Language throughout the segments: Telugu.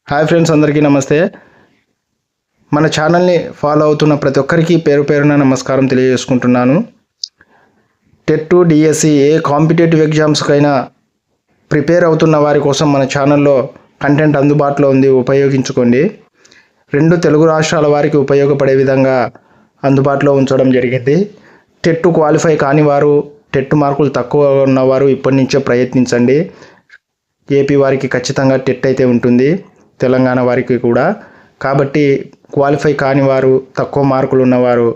హాయ్ ఫ్రెండ్స్, అందరికీ నమస్తే. మన ఛానల్ని ఫాలో అవుతున్న ప్రతి ఒక్కరికి పేరు పేరున నమస్కారం తెలియజేసుకుంటున్నాను. టెట్ డిఎస్సి ఏ కాంపిటేటివ్ ఎగ్జామ్స్కైనా ప్రిపేర్ అవుతున్న వారి కోసం మన ఛానల్లో కంటెంట్ అందుబాటులో ఉంది, ఉపయోగించుకోండి. 2 తెలుగు రాష్ట్రాల వారికి ఉపయోగపడే విధంగా అందుబాటులో ఉంచడం జరిగింది. టెట్ క్వాలిఫై కాని వారు, టెట్ మార్కులు తక్కువ ఉన్నవారు ఇప్పటి నుంచే ప్రయత్నించండి. ఏపీ వారికి ఖచ్చితంగా టెట్ అయితే ఉంటుంది, తెలంగాణ వారికి కూడా. కాబట్టి క్వాలిఫై కాని వారు, తక్కువ మార్కులు ఉన్నవారు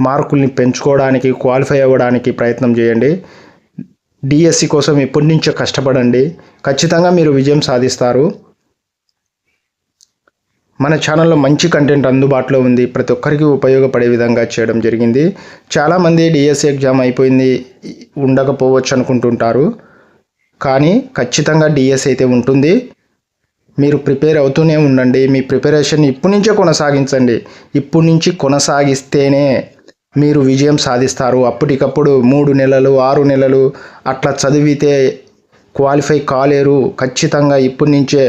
మార్కుల్ని పెంచుకోవడానికి, క్వాలిఫై అవ్వడానికి ప్రయత్నం చేయండి. డిఎస్సి కోసం ఇప్పటి నుంచో కష్టపడండి, ఖచ్చితంగా మీరు విజయం సాధిస్తారు. మన ఛానల్లో మంచి కంటెంట్ అందుబాటులో ఉంది, ప్రతి ఒక్కరికి ఉపయోగపడే విధంగా చేయడం జరిగింది. చాలామంది డిఎస్సి ఎగ్జామ్ అయిపోయింది, ఉండకపోవచ్చు అనుకుంటుంటారు. కానీ ఖచ్చితంగా డిఎస్సి అయితే ఉంటుంది. మీరు ప్రిపేర్ అవుతూనే ఉండండి. మీ ప్రిపరేషన్ ఇప్పటి నుంచే కొనసాగించండి. ఇప్పటి నుంచి కొనసాగిస్తేనే మీరు విజయం సాధిస్తారు. అప్పటికప్పుడు 3 నెలలు 6 నెలలు అట్లా చదివితే క్వాలిఫై కాలేరు. ఖచ్చితంగా ఇప్పటి నుంచే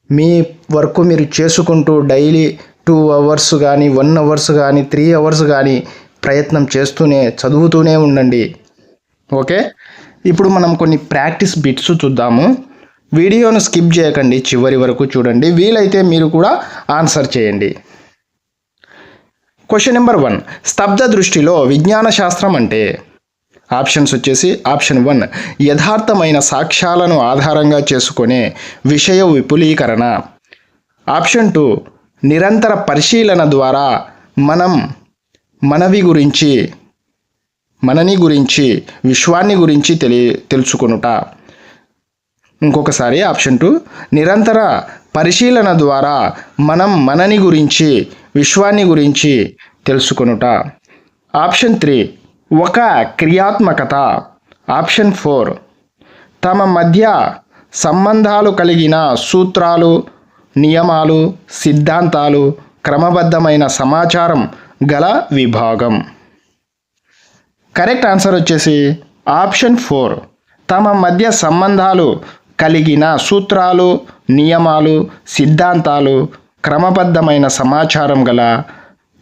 మీ వర్క్ మీరు చేసుకుంటూ డైలీ 2 అవర్స్ కానీ 1 అవర్స్ కానీ 3 అవర్స్ కానీ ప్రయత్నం చేస్తూనే చదువుతూనే ఉండండి. ఓకే, ఇప్పుడు మనం కొన్ని ప్రాక్టీస్ బిట్స్ చూద్దాము. వీడియోను స్కిప్ చేయకండి, చివరి వరకు చూడండి. వీలైతే మీరు కూడా ఆన్సర్ చేయండి. క్వశ్చన్ నెంబర్ 1, స్తబ్ద దృష్టిలో విజ్ఞాన శాస్త్రం అంటే? ఆప్షన్స్ వచ్చేసి ఆప్షన్ 1 యథార్థమైన సాక్ష్యాలను ఆధారంగా చేసుకునే విషయ విపులీకరణ. ఆప్షన్ 2 నిరంతర పరిశీలన ద్వారా మనని గురించి విశ్వాన్ని గురించి తెలుసుకొనుట. ఇంకొకసారి ఆప్షన్ 2 నిరంతర పరిశీలన ద్వారా మనని గురించి విశ్వాన్ని గురించి తెలుసుకొనుట. ఆప్షన్ 3 ఒక క్రియాత్మకత. ఆప్షన్ 4 తమ మధ్య సంబంధాలు కలిగిన సూత్రాలు, నియమాలు, సిద్ధాంతాలు, క్రమబద్ధమైన సమాచారం గల విభాగం. కరెక్ట్ ఆన్సర్ వచ్చేసి ఆప్షన్ 4 తమ మధ్య సంబంధాలు కలిగిన సూత్రాలు, నియమాలు, సిద్ధాంతాలు, క్రమబద్ధమైన సమాచారం గల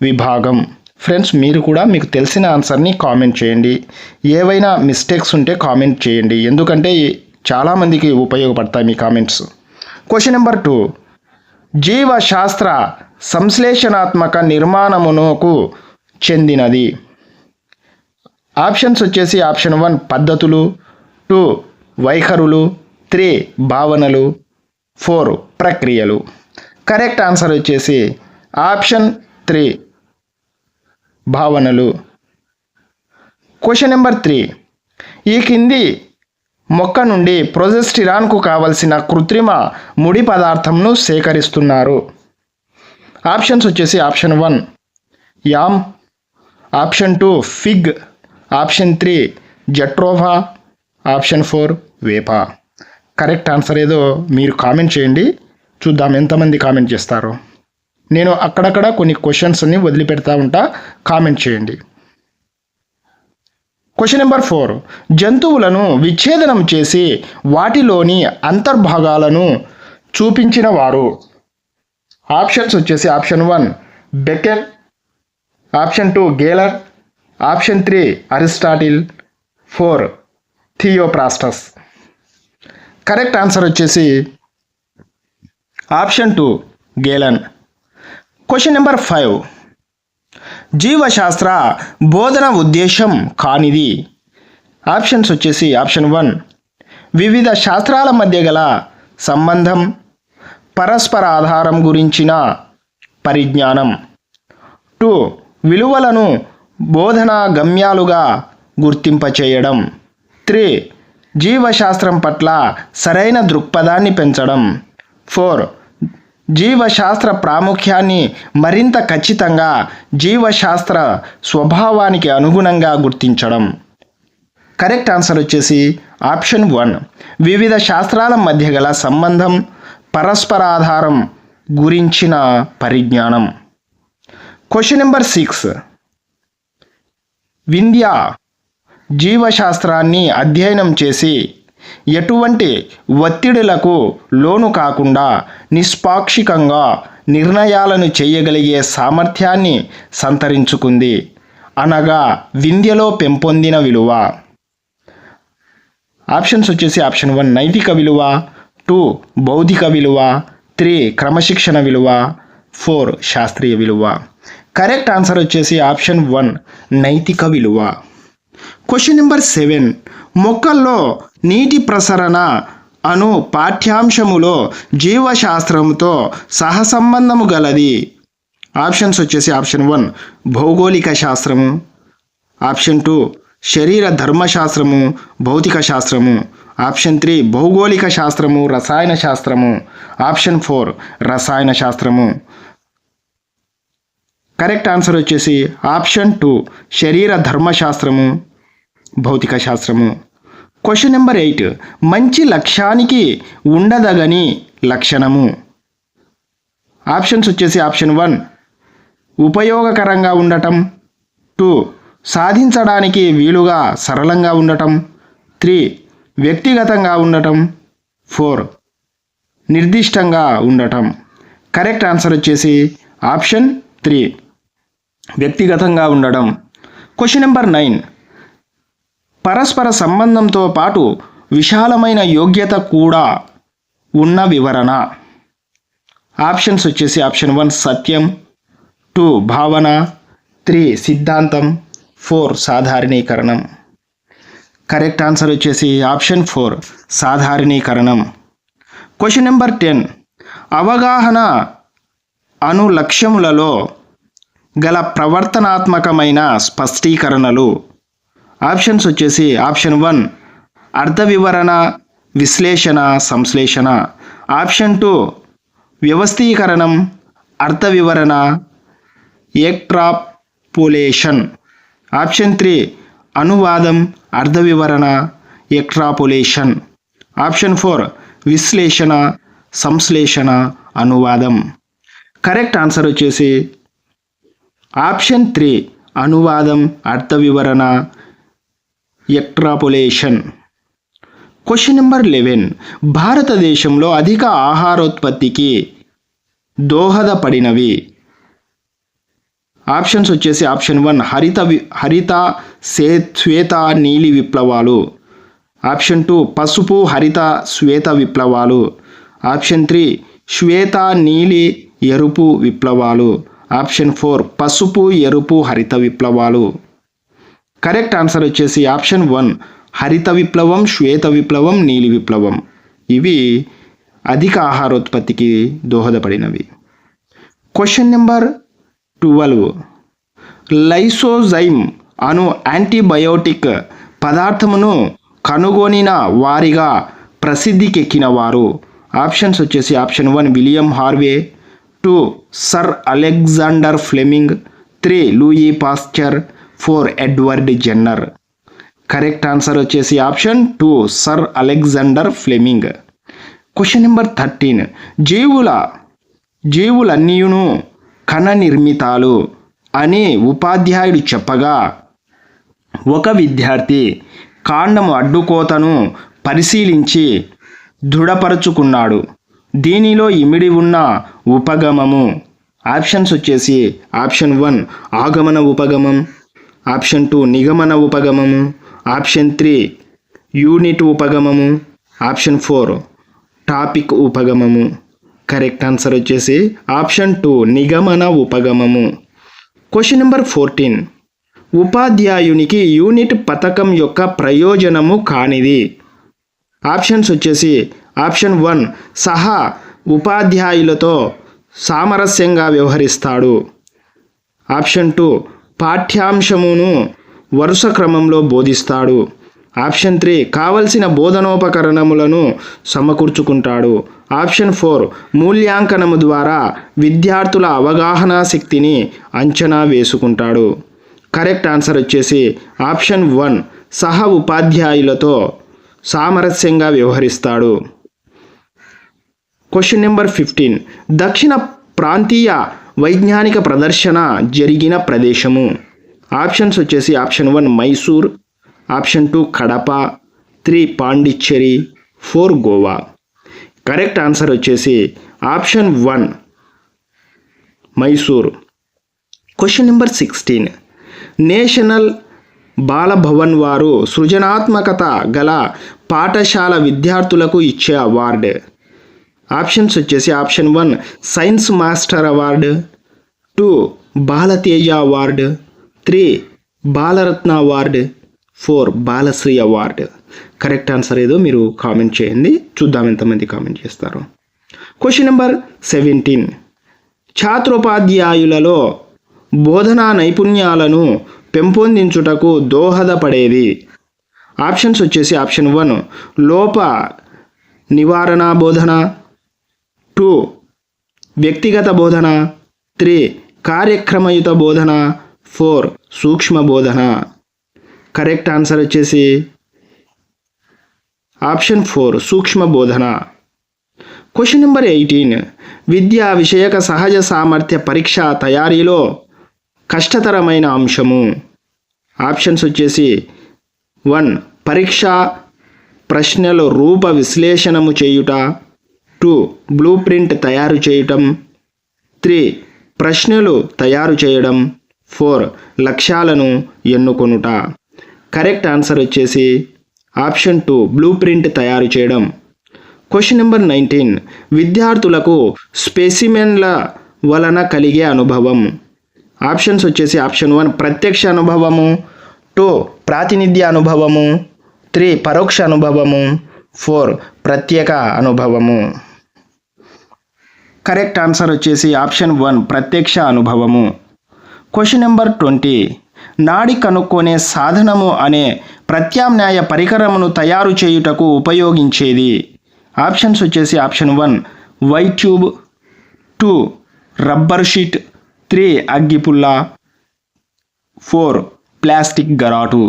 విభాగం. ఫ్రెండ్స్, మీరు కూడా మీకు తెలిసిన ఆన్సర్ని కామెంట్ చేయండి. ఏవైనా మిస్టేక్స్ ఉంటే కామెంట్ చేయండి, ఎందుకంటే చాలామందికి ఉపయోగపడతాయి మీ కామెంట్స్. క్వశ్చన్ నెంబర్ 2 జీవశాస్త్ర సంశ్లేషణాత్మక నిర్మాణమునకు చెందినది. ఆప్షన్స్ వచ్చేసి ఆప్షన్ 1 పద్ధతులు, 2 వైఖరులు, 3 భావనలు, 4 ప్రక్రియలు. కరెక్ట్ ఆన్సర్ వచ్చేసి ఆప్షన్ 3 భావనలు. క్వశ్చన్ నెంబర్ 3 ఈ కింది మొక్క నుండి ప్రొజెస్టిరాన్కు కావలసిన కృత్రిమ ముడి పదార్థంను సేకరిస్తున్నారు. ఆప్షన్స్ వచ్చేసి option 1 yam, option 2 fig, option 3 jatropha, option 4 వేప. కరెక్ట్ ఆన్సర్ ఏదో మీరు కామెంట్ చేయండి, చూద్దాం ఎంతమంది కామెంట్ చేస్తారో. నేను అక్కడక్కడ కొన్ని క్వశ్చన్స్ని వదిలిపెడతా ఉంటా, కామెంట్ చేయండి. క్వశ్చన్ నెంబర్ 4 జంతువులను విచ్ఛేదనం చేసి వాటిలోని అంతర్భాగాలను చూపించిన వారు. ఆప్షన్స్ వచ్చేసి option 1 Bacon, option 2 Galen, option 3 Aristotle, 4 Theophrastus. Correct answer వచ్చేసి ఆప్షన్ 2 గేలన్. క్వశ్చన్ నెంబర్ 5 జీవశాస్త్ర బోధన ఉద్దేశం కానిది. ఆప్షన్స్ వచ్చేసి ఆప్షన్ 1 వివిధ శాస్త్రాల మధ్య గల సంబంధం, పరస్పర ఆధారం గురించిన పరిజ్ఞానం, 2 విలువలను బోధనా గమ్యాలుగా గుర్తింపచేయడం, 3 జీవశాస్త్రం పట్ల సరైన దృక్పథాన్ని పెంచడం, 4 జీవశాస్త్ర ప్రాముఖ్యాన్ని మరింత ఖచ్చితంగా జీవశాస్త్ర స్వభావానికి అనుగుణంగా గుర్తించడం. కరెక్ట్ ఆన్సర్ వచ్చేసి ఆప్షన్ 1 వివిధ శాస్త్రాల మధ్య గల సంబంధం, పరస్పర ఆధారం గురించిన పరిజ్ఞానం. క్వశ్చన్ నెంబర్ 6 వింధ్య జీవశాస్త్రాన్ని అధ్యయనం చేసి ఎటువంటి ఒత్తిడులకు లోను కాకుండా నిష్పాక్షికంగా నిర్ణయాలను చేయగలిగే సామర్థ్యాన్ని సంతరించుకుంది. అనగా వింధ్యలో పెంపొందిన విలువ. ఆప్షన్స్ వచ్చేసి ఆప్షన్ 1 నైతిక విలువ, 2 బౌద్ధిక విలువ, 3 క్రమశిక్షణ విలువ, 4 శాస్త్రీయ విలువ. కరెక్ట్ ఆన్సర్ వచ్చేసి ఆప్షన్ 1 నైతిక విలువ. క్వశ్చన్ నెంబర్ 7 మొక్కల్లో నీటి ప్రసరణ అను పాఠ్యాంశములో జీవశాస్త్రముతో సహసంబంధము గలది. ఆప్షన్స్ వచ్చేసి ఆప్షన్ 1 భౌగోళిక శాస్త్రము, ఆప్షన్ 2 శరీర ధర్మశాస్త్రము భౌతిక శాస్త్రము, ఆప్షన్ 3 భౌగోళిక శాస్త్రము రసాయన శాస్త్రము, ఆప్షన్ 4 రసాయన శాస్త్రము. కరెక్ట్ ఆన్సర్ వచ్చేసి ఆప్షన్ 2 శరీర ధర్మశాస్త్రము భౌతిక శాస్త్రము. క్వశ్చన్ నెంబర్ 8 మంచి లక్ష్యానికి ఉండదగని లక్షణము. ఆప్షన్స్ వచ్చేసి ఆప్షన్ 1 ఉపయోగకరంగా ఉండటం, 2 సాధించడానికి వీలుగా సరళంగా ఉండటం, 3 వ్యక్తిగతంగా ఉండటం, 4 నిర్దిష్టంగా ఉండటం. కరెక్ట్ ఆన్సర్ వచ్చేసి ఆప్షన్ 3 వ్యక్తిగతంగా ఉండడం. క్వశ్చన్ నెంబర్ 9 పరస్పర సంబంధంతో పాటు విశాలమైన యోగ్యత కూడా ఉన్న వివరణ. ఆప్షన్స్ వచ్చేసి ఆప్షన్ 1 సత్యం, 2 భావన, 3 సిద్ధాంతం, 4 సాధారణీకరణం. కరెక్ట్ ఆన్సర్ వచ్చేసి ఆప్షన్ 4 సాధారణీకరణం. క్వశ్చన్ నెంబర్ 10 అవగాహన అను లక్ష్యములలో గల ప్రవర్తనాత్మకమైన స్పష్టీకరణలు. ఆప్షన్స్ వచ్చేసి ఆప్షన్ 1 అర్థ వివరణ విశ్లేషణ సంశ్లేషణ, ఆప్షన్ 2 వ్యవస్థీకరణం అర్థ వివరణ ఎక్ట్రాపోలేషన్, ఆప్షన్ 3 అనువాదం అర్థ వివరణ ఎక్ట్రాపోలేషన్, ఆప్షన్ 4 విశ్లేషణ సంశ్లేషణ అనువాదం. కరెక్ట్ ఆన్సర్ వచ్చేసి ఆప్షన్ 3 అనువాదం అర్థ వివరణ ఎక్ట్రాపోలేషన్. క్వశ్చన్ నెంబర్ 11 భారతదేశంలో అధిక ఆహారోత్పత్తికి దోహదపడినవి. ఆప్షన్స్ వచ్చేసి ఆప్షన్ 1 హరిత శ్వేత నీలి విప్లవాలు, ఆప్షన్ 2 పసుపు హరిత శ్వేత విప్లవాలు, ఆప్షన్ 3 శ్వేత నీలి ఎరుపు విప్లవాలు, ఆప్షన్ 4 పసుపు ఎరుపు హరిత విప్లవాలు. కరెక్ట్ ఆన్సర్ వచ్చేసి ఆప్షన్ 1 హరిత విప్లవం శ్వేత విప్లవం నీలి విప్లవం. ఇవి అధిక ఆహారోత్పత్తికి దోహదపడినవి. క్వశ్చన్ నెంబర్ 12 లైసోజైమ్ అను యాంటీబయోటిక్ పదార్థమును కనుగొనిన వారిగా ప్రసిద్ధికెక్కిన వారు. ఆప్షన్స్ వచ్చేసి option 1 William Harvey, 2 sir Alexander Fleming, 3 Louis Pasteur, 4 Edward Jenner. Correct answer వచ్చేసి option 2 sir Alexander Fleming. Question number 13 జీవులన్నీయును కణ నిర్మితాలు అని ఉపాధ్యాయుడు చెప్పగా ఒక విద్యార్థి కాండము అడ్డుకోతను పరిశీలించి దృఢపరుచుకున్నాడు. దీనిలో ఇమిడి ఉన్న ఉపగమము. ఆప్షన్స్ వచ్చేసి ఆప్షన్ 1 ఆగమన ఉపగమం, ఆప్షన్ 2 నిగమన ఉపగమము, ఆప్షన్ 3 యూనిట్ ఉపగమము, ఆప్షన్ 4 టాపిక్ ఉపగమము. కరెక్ట్ ఆన్సర్ వచ్చేసి ఆప్షన్ 2 నిగమన ఉపగమము. క్వశ్చన్ నెంబర్ 14 ఉపాధ్యాయునికి యూనిట్ పథకం యొక్క ప్రయోజనము కానిది. ఆప్షన్స్ వచ్చేసి ఆప్షన్ 1 సహా ఉపాధ్యాయులతో సామరస్యంగా వ్యవహరిస్తాడు, ఆప్షన్ 2 పాఠ్యాంశమును వరుస క్రమంలో బోధిస్తాడు, ఆప్షన్ 3 కావలసిన బోధనోపకరణములను సమకూర్చుకుంటాడు, ఆప్షన్ 4 మూల్యాంకనము ద్వారా విద్యార్థుల అవగాహన శక్తిని అంచనా వేసుకుంటాడు. కరెక్ట్ ఆన్సర్ వచ్చేసి ఆప్షన్ 1 సహ ఉపాధ్యాయులతో సామరస్యంగా వ్యవహరిస్తాడు. క్వశ్చన్ నెంబర్ 15 దక్షిణ ప్రాంతీయ వైజ్ఞానిక ప్రదర్శన జరిగిన ప్రదేశము. ఆప్షన్స్ వచ్చేసి option 1 Mysore, option 2 Kadapa, 3 Pondicherry, 4 Goa. Correct answer వచ్చేసి option 1 Mysore. Question number 16. National Bal Bhavan వారు సృజనాత్మకత గల పాఠశాల విద్యార్థులకు ఇచ్చే అవార్డు. ఆప్షన్స్ వచ్చేసి option 1 science master award, 2 Balateja award, 3 Balaratna award, 4 Balasri award. Correct answer ఏదో మీరు కామెంట్ చేయండి, చూద్దాం ఎంతమంది కామెంట్ చేస్తారు. Question number 17. ఛాత్రోపాధ్యాయులలో బోధనా నైపుణ్యాలను పెంపొందించుటకు దోహదపడేది. ఆప్షన్స్ వచ్చేసి ఆప్షన్ 1 లోప నివారణ బోధన, 2 వ్యక్తిగత బోధన, 3 కార్యక్రమయుత బోధన, 4 సూక్ష్మ బోధన. కరెక్ట్ ఆన్సర్ వచ్చేసి ఆప్షన్ 4 సూక్ష్మ బోధన. Question number 18. విద్యా విషయక సహజ సామర్థ్య పరీక్ష తయారీలో కష్టతరమైన అంశము. ఆప్షన్స్ వచ్చేసి 1 పరీక్ష ప్రశ్నలు రూప విశ్లేషణము చేయుట, 2 బ్లూ ప్రింట్ తయారు చేయటం, 3 ప్రశ్నలు తయారు చేయడం, 4 లక్ష్యాలను ఎన్నుకొనుట. కరెక్ట్ ఆన్సర్ వచ్చేసి ఆప్షన్ 2 బ్లూ ప్రింట్ తయారు చేయడం. Question number 19. విద్యార్థులకు స్పెసిమెన్ల వలన కలిగే అనుభవం. ఆప్షన్స్ వచ్చేసి ఆప్షన్ 1 ప్రత్యక్ష అనుభవము, 2 ప్రాతినిధ్య అనుభవము, 3 పరోక్ష అనుభవము, 4 ప్రత్యేక అనుభవము. కరెక్ట్ ఆన్సర్ వచ్చేసి ఆప్షన్ 1 ప్రత్యక్ష అనుభవము. Question number 20. నాడి కనుక్కొనే సాధనము అనే ప్రత్యామ్నాయ పరికరమును తయారు చేయుటకు ఉపయోగించేది. ఆప్షన్స్ వచ్చేసి option 1 white tube, 2 rubber sheet, 3 అగ్గిపుల్ల, 4 ప్లాస్టిక్ గరాటు.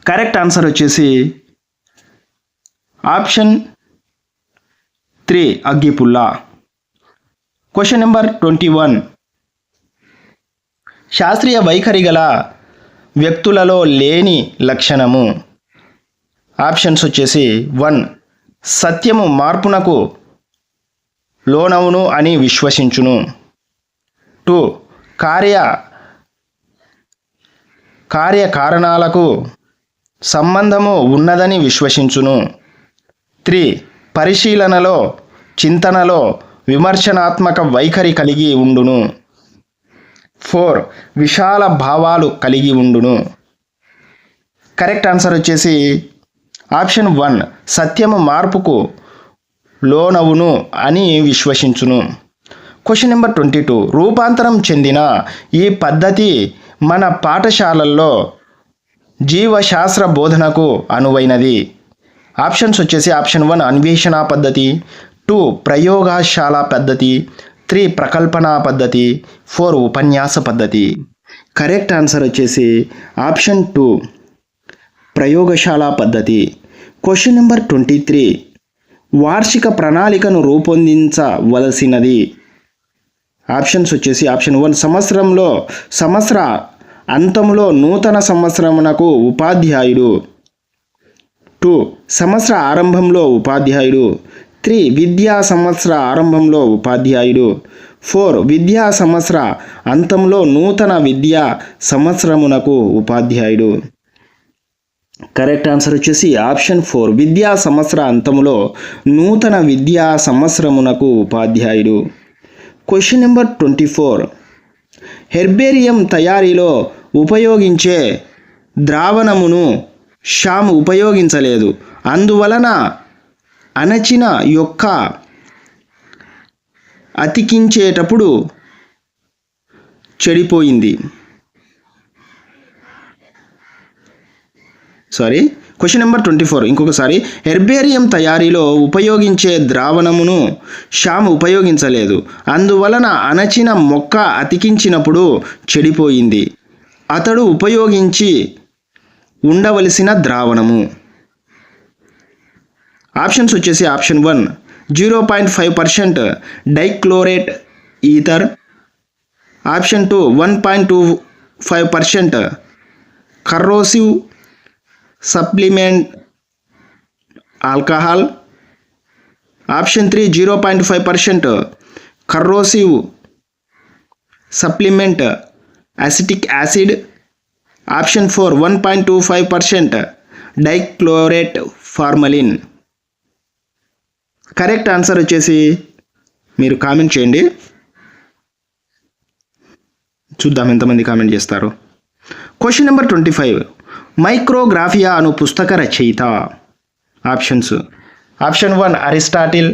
కరెక్ట్ ఆన్సర్ వచ్చేసి ఆప్షన్ 3 అగ్గిపుల్ల. Question number 21. శాస్త్రీయ వైఖరి గల వ్యక్తులలో లేని లక్షణము. ఆప్షన్స్ వచ్చేసి 1 సత్యము మార్పునకు లోనవును అని విశ్వసించును, 2 కార్యకారణాలకు సంబంధము ఉన్నదని విశ్వసించును, 3 పరిశీలనలో చింతనలో విమర్శనాత్మక వైఖరి కలిగి ఉండును, 4 విశాల భావాలు కలిగి ఉండును. కరెక్ట్ ఆన్సర్ వచ్చేసి ఆప్షన్ 1 సత్యము మార్పుకు లోనవును అని విశ్వసించును. Question number 22. రూపాంతరం చెందిన ఈ పద్ధతి మన పాఠశాలల్లో జీవశాస్త్ర బోధనకు అనువైనది. ఆప్షన్స్ వచ్చేసి ఆప్షన్ 1 అన్వేషణ పద్ధతి, 2 ప్రయోగశాల పద్ధతి, 3 ప్రకల్పన పద్ధతి, 4 ఉపన్యాస పద్ధతి. కరెక్ట్ ఆన్సర్ వచ్చేసి ఆప్షన్ 2 ప్రయోగశాల పద్ధతి. Question number 23. వార్షిక ప్రణాళికను రూపొందించవలసినది. ఆప్షన్స్ వచ్చేసి ఆప్షన్ 1 సంవత్సర అంతంలో నూతన సంవత్సరమునకు ఉపాధ్యాయుడు, 2 సంవత్సర ఆరంభంలో ఉపాధ్యాయుడు, 3 విద్యా సంవత్సర ఆరంభంలో ఉపాధ్యాయుడు, 4 విద్యా సంవత్సర అంతంలో నూతన విద్యా సంవత్సరమునకు ఉపాధ్యాయుడు. కరెక్ట్ ఆన్సర్ వచ్చేసి ఆప్షన్ 4 విద్యా సంవత్సర అంతములో నూతన విద్యా సంవత్సరమునకు ఉపాధ్యాయుడు. Question number 24. హెర్బేరియం తయారీలో ఉపయోగించే ద్రావణమును షామ్ ఉపయోగించలేదు, అందువలన అణచిన యొక్క అతికించేటప్పుడు చెడిపోయింది. క్వశ్చన్ నెంబర్ 24 ఇంకొకసారి. హెర్బేరియం తయారీలో ఉపయోగించే ద్రావణమును షామ్ ఉపయోగించలేదు, అందువలన అణచిన మొక్క అతికించినప్పుడు చెడిపోయింది. అతడు ఉపయోగించి ఉండవలసిన ద్రావణము. ఆప్షన్స్ వచ్చేసి option 1 0.5% dichlorate ether, option 2 1.25% corrosive supplement alcohol. Option 3 0.5% corrosive supplement acetic acid. Option 4 1.25% dichlorate formalin. Correct answer వచ్చేసి మీరు కామెంట్ చేయండి, చూద్దాం ఎంతమంది కామెంట్ చేస్తారు. Question number 25. మైక్రోగ్రాఫియా అను పుస్తక రచయిత. Options. Option 1 Aristotle,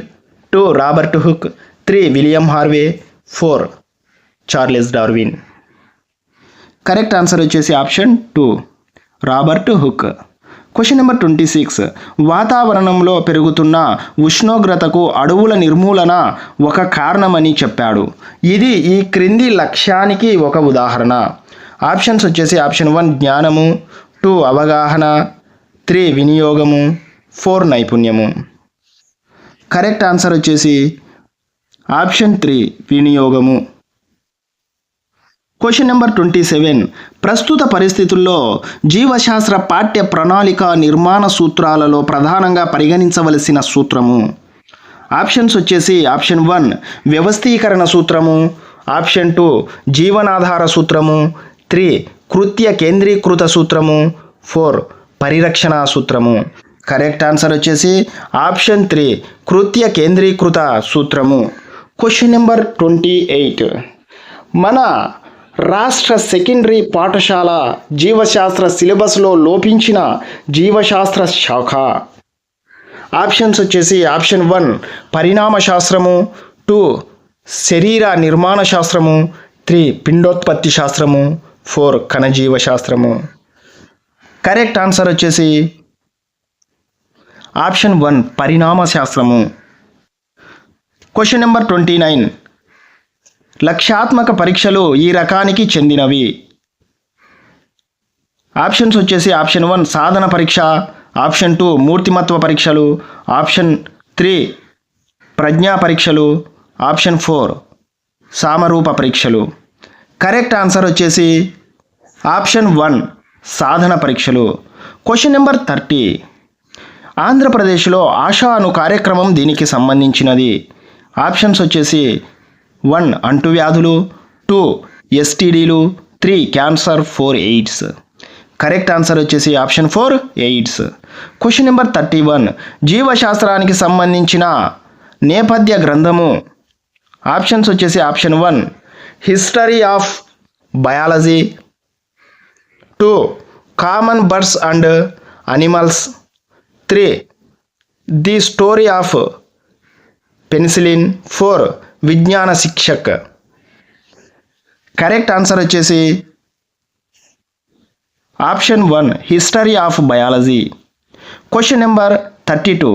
2 Robert Hooke, 3 William Harvey, 4 Charles Darwin. Correct answer వచ్చేసి option 2 Robert Hooke. Question number 26. వాతావరణంలో పెరుగుతున్న ఉష్ణోగ్రతకు అడవుల నిర్మూలన ఒక కారణమని చెప్పాడు. ఇది ఈ క్రింది లక్ష్యానికి ఒక ఉదాహరణ. ఆప్షన్స్ వచ్చేసి ఆప్షన్ 1 జ్ఞానము, 2 అవగాహన, 3 వినియోగము, 4 నైపుణ్యము. కరెక్ట్ ఆన్సర్ వచ్చేసి ఆప్షన్ 3 వినియోగము. Question number 27. ప్రస్తుత పరిస్థితుల్లో జీవశాస్త్ర పాఠ్య ప్రణాళిక నిర్మాణ సూత్రాలలో ప్రధానంగా పరిగణించవలసిన సూత్రము. ఆప్షన్స్ వచ్చేసి ఆప్షన్ 1 వ్యవస్థీకరణ సూత్రము, ఆప్షన్ 2 జీవనాధార సూత్రము, 3 కృత్య కేంద్రీకృత సూత్రము, 4 పరిరక్షణ సూత్రము. కరెక్ట్ ఆన్సర్ వచ్చేసి ఆప్షన్ 3 కృత్య కేంద్రీకృత సూత్రము. Question number 28. మన రాష్ట్ర సెకండరీ పాఠశాల జీవశాస్త్ర సిలబస్లో లోపించిన జీవశాస్త్ర శాఖ. ఆప్షన్స్ వచ్చేసి ఆప్షన్ 1 పరిణామ శాస్త్రము, 2 శరీర నిర్మాణ శాస్త్రము, 3 పిండోత్పత్తి శాస్త్రము, 4 కణజీవ శాస్త్రము. కరెక్ట్ ఆన్సర్ వచ్చేసి ఆప్షన్ 1 పరిణామ శాస్త్రము. Question number 29. లక్ష్యాత్మక పరీక్షలు ఈ రకానికి చెందినవి. ఆప్షన్స్ వచ్చేసి ఆప్షన్ 1 సాధన పరీక్ష, ఆప్షన్ 2 మూర్తిమత్వ పరీక్షలు, ఆప్షన్ 3 ప్రజ్ఞా పరీక్షలు, ఆప్షన్ 4 సామరూప పరీక్షలు. కరెక్ట్ ఆన్సర్ వచ్చేసి ఆప్షన్ 1 సాధన పరీక్షలు. Question number 30. ఆంధ్రప్రదేశ్లో ఆశా అను కార్యక్రమం దీనికి సంబంధించినది. ఆప్షన్స్ వచ్చేసి 1 అంటువ్యాధులు, 2 ఎస్టీడీలు, 3 క్యాన్సర్, 4 ఎయిడ్స్. కరెక్ట్ ఆన్సర్ వచ్చేసి ఆప్షన్ 4 ఎయిడ్స్. Question number 31. జీవశాస్త్రానికి సంబంధించిన నేపథ్య గ్రంథము. ఆప్షన్స్ వచ్చేసి option 1 history of biology, 2 common birds and animals, 3 the story of penicillin, 4 విజ్ఞాన శిక్షక్. కరెక్ట్ ఆన్సర్ వచ్చేసి option 1 history of biology. Question number 32.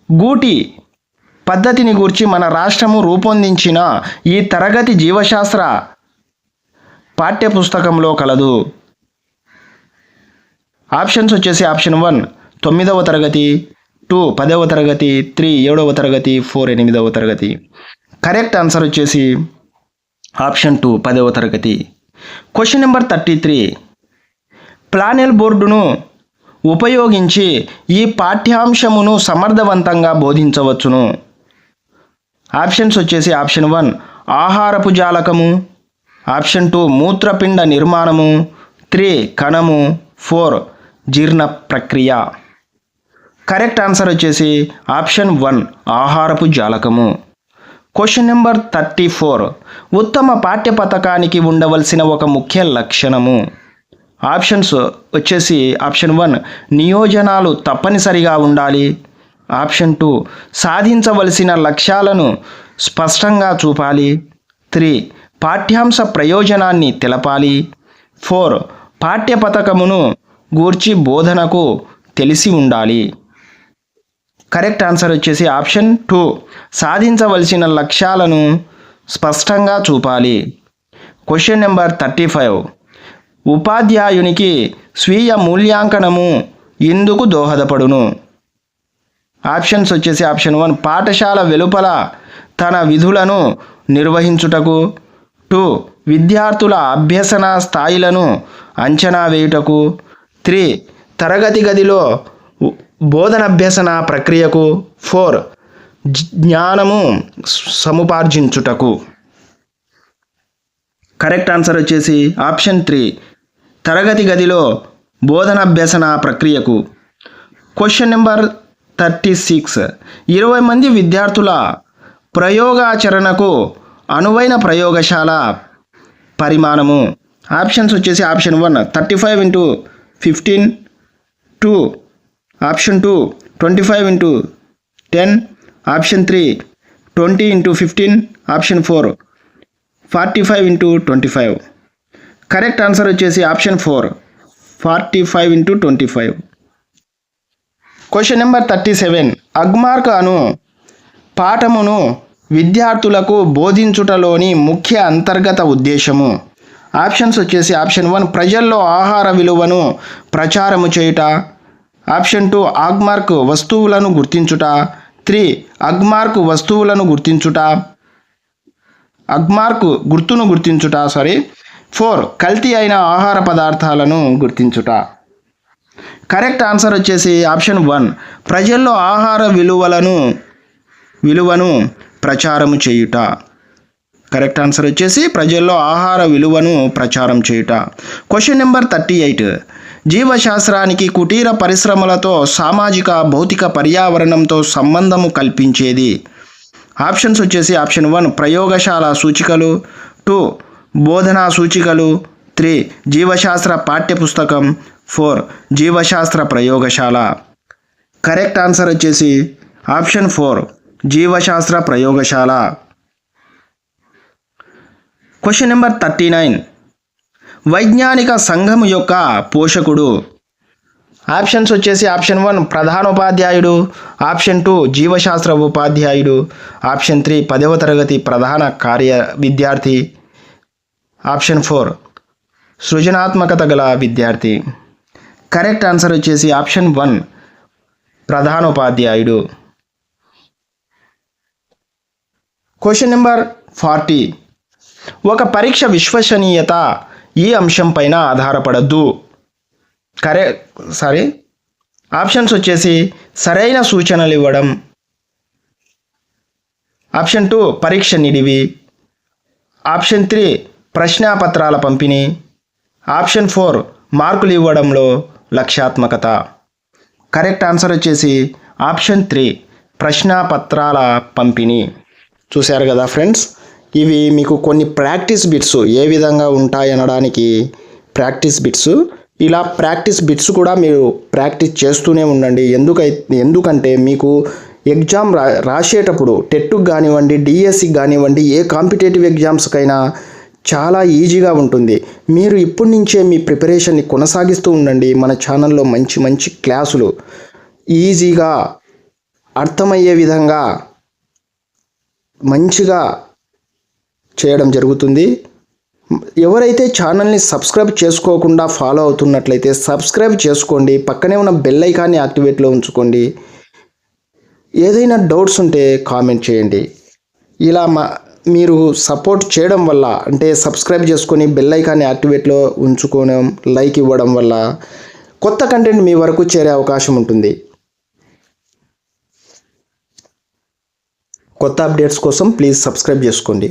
గూటి పద్ధతిని గూర్చి మన రాష్ట్రము రూపొందించిన ఈ తరగతి జీవశాస్త్ర పాఠ్యపుస్తకంలో కలదు. ఆప్షన్స్ వచ్చేసి ఆప్షన్ 1 9వ తరగతి, 2 10వ తరగతి, 3 7వ తరగతి, 4 8వ తరగతి. కరెక్ట్ ఆన్సర్ వచ్చేసి ఆప్షన్ 2 10వ తరగతి. Question number 33. ప్లానెల్ బోర్డును ఉపయోగించి ఈ పాఠ్యాంశమును సమర్థవంతంగా బోధించవచ్చును. ఆప్షన్స్ వచ్చేసి ఆప్షన్ 1 ఆహారపు జాలకము, ఆప్షన్ 2 మూత్రపిండ నిర్మాణము, 3 కణము, 4 జీర్ణ ప్రక్రియ. కరెక్ట్ ఆన్సర్ వచ్చేసి ఆప్షన్ 1 ఆహారపు జాలకము. Question number 34. ఉత్తమ పాఠ్య పథకానికి ఉండవలసిన ఒక ముఖ్య లక్షణము. ఆప్షన్స్ వచ్చేసి ఆప్షన్ 1 నియోజనాలు తప్పనిసరిగా ఉండాలి, ఆప్షన్ 2 సాధించవలసిన లక్ష్యాలను స్పష్టంగా చూపాలి, 3 పాఠ్యాంశ ప్రయోజనాన్ని తెలపాలి, 4 పాఠ్య పథకమును గూర్చి బోధనకు తెలిసి ఉండాలి. కరెక్ట్ ఆన్సర్ వచ్చేసి ఆప్షన్ 2 సాధించవలసిన లక్ష్యాలను స్పష్టంగా చూపాలి. Question number 35. ఉపాధ్యాయునికి స్వీయ మూల్యాంకనము ఎందుకు దోహదపడును. ఆప్షన్స్ వచ్చేసి ఆప్షన్ 1 పాఠశాల వెలుపల తన విధులను నిర్వహించుటకు, 2 విద్యార్థుల అభ్యసన స్థాయిలను అంచనా వేయుటకు, 3 తరగతి గదిలో బోధనాభ్యసన ప్రక్రియకు. 4 జ్ఞానము సముపార్జించుటకు. కరెక్ట్ ఆన్సర్ వచ్చేసి ఆప్షన్ 3 తరగతి గదిలో బోధనాభ్యసన ప్రక్రియకు. క్వశ్చన్ నెంబర్ 36 20 మంది విద్యార్థుల ప్రయోగాచరణకు అనువైన ప్రయోగశాల పరిమాణము. ఆప్షన్స్ వచ్చేసి option 1 35 × 15, 2 option 2 25 × 10, option 3 20 × 15, option 4 45 × 25. Correct answer వచ్చేసి ఆప్షన్ 4 45 × 25. క్వశ్చన్ నెంబర్ 37 అగ్మార్క్ అను పాఠమును విద్యార్థులకు బోధించుటలోని ముఖ్య అంతర్గత ఉద్దేశము. ఆప్షన్స్ వచ్చేసి ఆప్షన్ 1 ప్రజల్లో ఆహార విలువను ప్రచారము చేయుట, ఆప్షన్ 2 అగ్మార్క్ వస్తువులను గుర్తించుట, 3 అగ్మార్క్ వస్తువులను గుర్తించుట, అగ్మార్క్ గుర్తును గుర్తించుట 4 కల్తీ అయిన ఆహార పదార్థాలను గుర్తించుట. కరెక్ట్ ఆన్సర్ వచ్చేసి ఆప్షన్ 1 ప్రజల్లో ఆహార విలువను ప్రచారము చేయుట. కరెక్ట్ ఆన్సర్ వచ్చేసి ప్రజల్లో ఆహార విలువను ప్రచారం చేయుట. క్వశ్చన్ నెంబర్ 38 జీవశాస్త్రానికి కుటీర పరిశ్రమలతో సామాజిక భౌతిక పర్యావరణంతో సంబంధము కల్పించేది. ఆప్షన్స్ వచ్చేసి ఆప్షన్ 1 ప్రయోగశాల సూచికలు, 2 బోధనా సూచికలు, 3 జీవశాస్త్ర పాఠ్యపుస్తకం, 4 జీవశాస్త్ర ప్రయోగశాల. కరెక్ట్ ఆన్సర్ వచ్చేసి ఆప్షన్ 4 జీవశాస్త్ర ప్రయోగశాల. క్వశ్చన్ నెంబర్ 39 వైజ్ఞానిక సంఘము యొక్క పోషకుడు. ఆప్షన్స్ వచ్చేసి ఆప్షన్ 1 ప్రధానోపాధ్యాయుడు, ఆప్షన్ 2 జీవశాస్త్ర ఉపాధ్యాయుడు, ఆప్షన్ 3 10వ తరగతి ప్రధాన విద్యార్థి, ఆప్షన్ 4 సృజనాత్మకత గల విద్యార్థి. కరెక్ట్ ఆన్సర్ వచ్చేసి ఆప్షన్ 1 ప్రధానోపాధ్యాయుడు. క్వశ్చన్ నెంబర్ 40 ఒక పరీక్ష విశ్వసనీయత ఈ అంశం పైన ఆధారపడద్దు. ఆప్షన్స్ వచ్చేసి సరైన సూచనలు ఇవ్వడం, ఆప్షన్ 2 పరీక్ష నిడివి, ఆప్షన్ 3 ప్రశ్నాపత్రాల పంపిణీ, ఆప్షన్ 4 మార్కులు ఇవ్వడంలో లక్ష్యాత్మకత. కరెక్ట్ ఆన్సర్ వచ్చేసి ఆప్షన్ 3 ప్రశ్నాపత్రాల పంపిణీ. చూశారు కదా ఫ్రెండ్స్, ఇవి మీకు కొన్ని ప్రాక్టీస్ బిట్స్ ఏ విధంగా ఉంటాయనడానికి ప్రాక్టీస్ బిట్స్. ఇలా ప్రాక్టీస్ బిట్స్ కూడా మీరు ప్రాక్టీస్ చేస్తూనే ఉండండి. ఎందుకంటే మీకు ఎగ్జామ్ రాసేటప్పుడు టెట్కి కానివ్వండి, డిఎస్సికి కానివ్వండి, ఏ కాంపిటేటివ్ ఎగ్జామ్స్కైనా చాలా ఈజీగా ఉంటుంది. మీరు ఇప్పటి నుంచే మీ ప్రిపరేషన్ని కొనసాగిస్తూ ఉండండి. మన ఛానల్లో మంచి మంచి క్లాసులు ఈజీగా అర్థమయ్యే విధంగా మంచిగా చేయడం జరుగుతుంది. ఎవరైతే ఛానల్ని సబ్స్క్రైబ్ చేసుకోకుండా ఫాలో అవుతున్నట్లయితే సబ్స్క్రైబ్ చేసుకోండి. పక్కనే ఉన్న బెల్ ఐకాన్ని యాక్టివేట్లో ఉంచుకోండి. ఏదైనా డౌట్స్ ఉంటే కామెంట్ చేయండి. ఇలా మీరు సపోర్ట్ చేయడం వల్ల, అంటే సబ్స్క్రైబ్ చేసుకొని బెల్ ఐకాన్ని యాక్టివేట్లో ఉంచుకోవడం, లైక్ ఇవ్వడం వల్ల కొత్త కంటెంట్ మీ వరకు చేరే అవకాశం ఉంటుంది. కొత్త అప్డేట్స్ కోసం ప్లీజ్ సబ్స్క్రైబ్ చేసుకోండి.